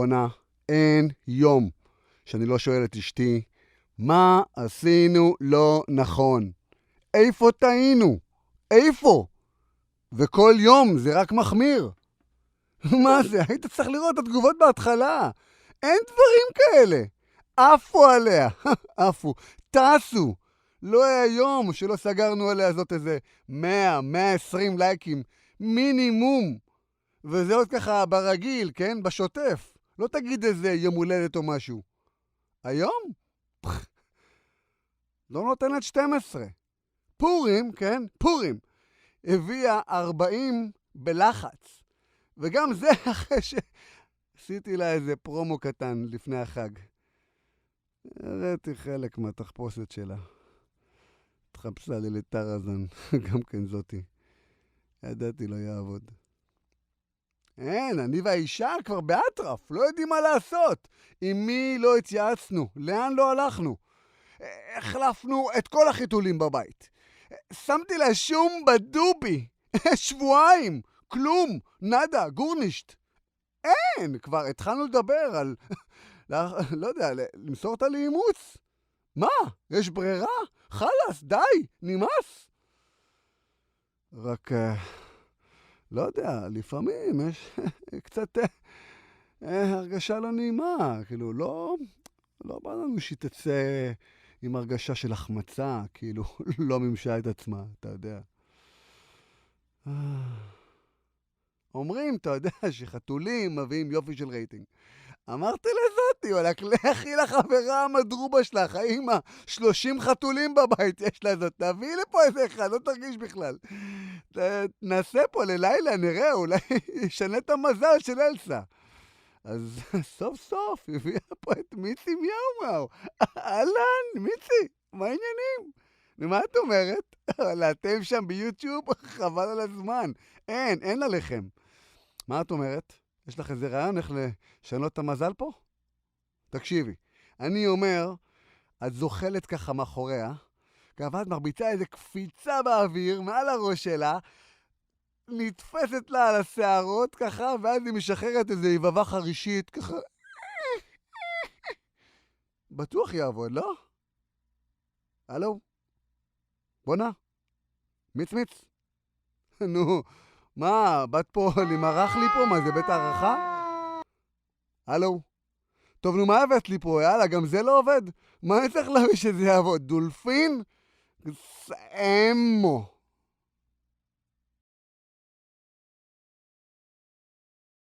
בונה, אין יום שאני לא שואל את אשתי, מה עשינו לא נכון? איפה טעינו? איפה? וכל יום זה רק מחמיר. מה זה? היית צריך לראות את התגובות בהתחלה. אין דברים כאלה. עפו עליה. עפו. טסו. לא היה יום שלא סגרנו עליה זאת איזה 100, 120 לייקים. מינימום. וזה עוד ככה ברגיל, כן? בשוטף. לא תגיד איזה יום הולדת או משהו. היום? לא נותנת 12. פורים, כן? פורים. הביאה 40 בלחץ. וגם זה אחרי שעשיתי לה איזה פרומו קטן לפני החג. הראיתי חלק מהתחפושת שלה. התחפשה לי לטרזן, גם כן זאתי. ידעתי לא יעבוד. אין, אני והאישה כבר באטרף, לא יודעים מה לעשות. עם מי לא התייעצנו, לאן לא הלכנו. החלפנו את כל החיתולים בבית. שמתי לה שום בדובי. שבועיים, כלום, נדה, גורנישט. אין, כבר התחלנו לדבר על, לא יודע, למסור אותה לאימוץ. מה? יש ברירה? חלאס, די, נמאס. רק, לא יודע, לפעמים יש קצת הרגשה לא נעימה. כאילו, לא בא לנו שהיא תצא עם הרגשה של החמצה, כאילו, לא ממשאה את עצמה, אתה יודע. אומרים, אתה יודע, שחתולים מביאים יופי של רייטינג. אמרתי לזאתי, וואלק, לכי לחברה המדרובה שלך, האמא, 30 חתולים בבית יש לה זאת, תביאי לפה איזה אחד, לא תרגיש בכלל. נעשה פה ללילה, נראה, אולי ישנה את המזל של אלסה. אז סוף סוף הביאה פה את מיצי מיהו. אהלן, מיצי, מה העניינים? ומה את אומרת? אבל אתם שם ביוטיוב, חבל על הזמן. אין עליכם. מה את אומרת? יש לך איזה רעיון איך לשנות את המזל פה? תקשיבי, אני אומר, את זוחלת ככה מאחוריה, ואת מרביצה איזה קפיצה באוויר מעל הראש שלה, נתפסת לה על השערות ככה, ואז היא משחררת איזה יבבה חרישית ככה. בטוח יעבוד, לא? הלו? בונה? מיץ? נו, מה, בת פה למרח לי פה? מה זה בית הערכה? הלו? טוב, נו, מה הבאת לי פה? יאללה, גם זה לא עובד? מה אני צריך להביא שזה יעבוד? דולפין? אמו.